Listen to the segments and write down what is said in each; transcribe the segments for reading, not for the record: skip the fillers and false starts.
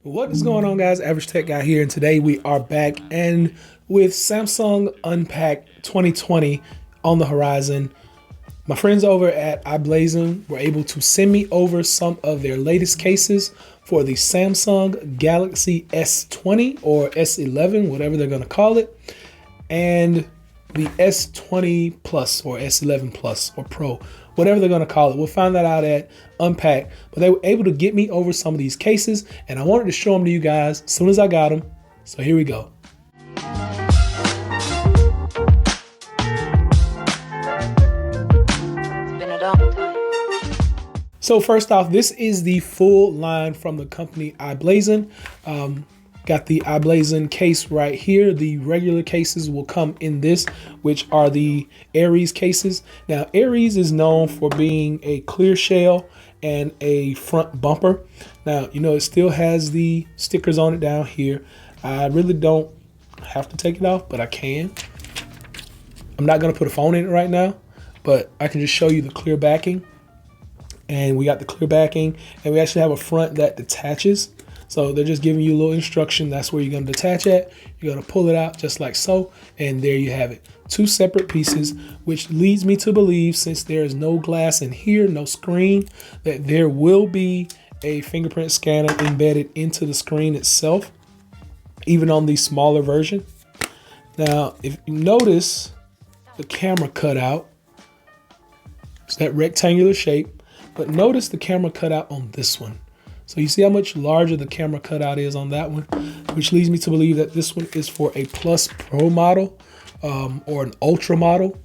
What is going on, guys? Average Tech Guy here, and today we are back and with Samsung Unpacked 2020 on the horizon. My friends over at iBlason were able to send me over some of their latest cases for the Samsung Galaxy S20 or S11, whatever they're going to call it, and the S20 Plus or S11 Plus or Pro, whatever they're going to call it. We'll find that out at Unpack. But they were able to get me over some of these cases, and I wanted to show them to you guys as soon as I got them. So here we go. So first off, this is the full line from the company iBlason. Got the iBlason case right here. The regular cases will come in this, which are the Aries cases. Now, Aries is known for being a clear shell and a front bumper. Now, you know, it still has the stickers on it down here. I really don't have to take it off, but I can. I'm not going to put a phone in it right now, but I can just show you the clear backing. And we got the clear backing, and we actually have a front that detaches. So they're just giving you a little instruction. That's where you're going to detach at. You're going to pull it out just like so. And there you have it. Two separate pieces, which leads me to believe, since there is no glass in here, no screen, that there will be a fingerprint scanner embedded into the screen itself, even on the smaller version. Now, if you notice the camera cutout, it's that rectangular shape, but notice the camera cutout on this one. So you see how much larger the camera cutout is on that one, which leads me to believe that this one is for a Plus Pro model or an Ultra model.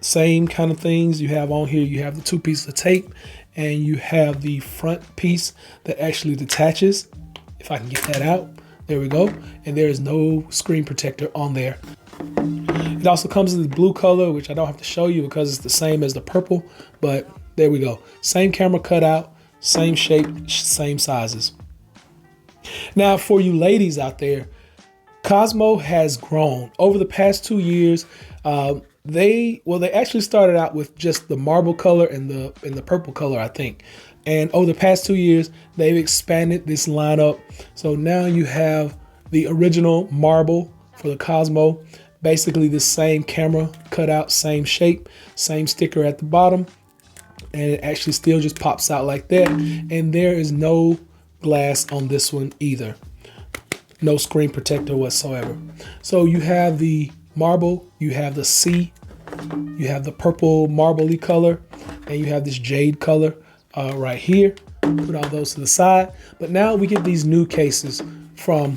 Same kind of things you have on here. You have the two pieces of tape, and you have the front piece that actually detaches. If I can get that out, there we go. And there is no screen protector on there. It also comes in the blue color, which I don't have to show you because it's the same as the purple, but there we go. Same camera cutout. Same shape, same sizes. Now, for you ladies out there, Cosmo has grown over the past 2 years. They actually started out with just the marble color and the purple color, I think. And over the past 2 years, they've expanded this lineup. So now you have the original marble for the Cosmo, basically the same camera cutout, same shape, same sticker at the bottom. And it actually still just pops out like that. And there is no glass on this one either. No screen protector whatsoever. So you have the marble, you have the C, you have the purple marbly color, and you have this jade color right here. Put all those to the side. But now we get these new cases from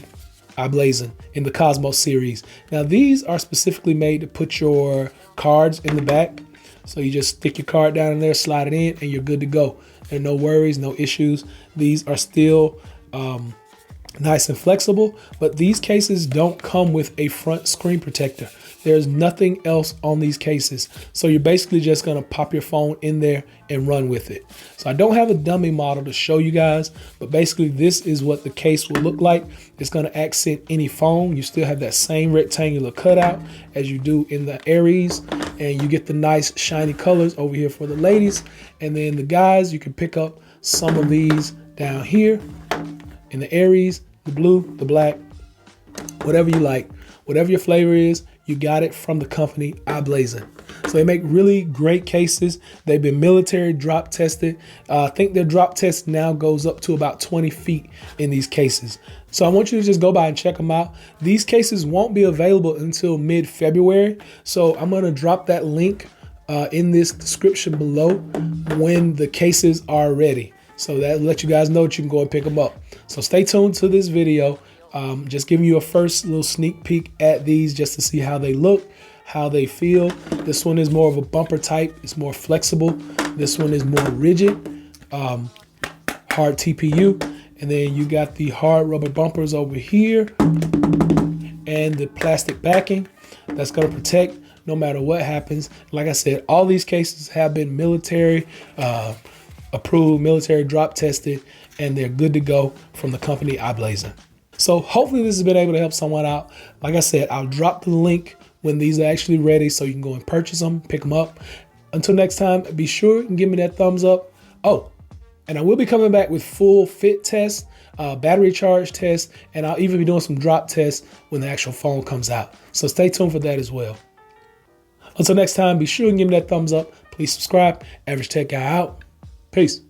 iBlason in the Cosmo series. Now these are specifically made to put your cards in the back. So you just stick your card down in there, slide it in, and you're good to go. There are no worries, no issues. These are still nice and flexible, but these cases don't come with a front screen protector. There's nothing else on these cases. So you're basically just gonna pop your phone in there and run with it. So I don't have a dummy model to show you guys, but basically this is what the case will look like. It's gonna accent any phone. You still have that same rectangular cutout as you do in the Aries, and you get the nice shiny colors over here for the ladies. And then the guys, you can pick up some of these down here in the Aries, the blue, the black, whatever you like, whatever your flavor is. You got it from the company iBlason. So they make really great cases. They've been military drop tested. I think their drop test now goes up to about 20 feet in these cases. So I want you to just go by and check them out. These cases won't be available until mid-February. So I'm gonna drop that link in this description below when the cases are ready. So that'll let you guys know that you can go and pick them up. So stay tuned to this video. Just giving you a first little sneak peek at these just to see how they look, how they feel. This one is more of a bumper type. It's more flexible. This one is more rigid, hard TPU. And then you got the hard rubber bumpers over here and the plastic backing that's going to protect no matter what happens. Like I said, all these cases have been military approved, military drop tested, and they're good to go from the company iBlason. So hopefully this has been able to help someone out. Like I said, I'll drop the link when these are actually ready so you can go and purchase them, pick them up. Until next time, be sure and give me that thumbs up. Oh, and I will be coming back with full fit tests battery charge tests, and I'll even be doing some drop tests when the actual phone comes out. So stay tuned for that as well. Until next time, be sure and give me that thumbs up. Please subscribe. Average Tech Guy out. Peace.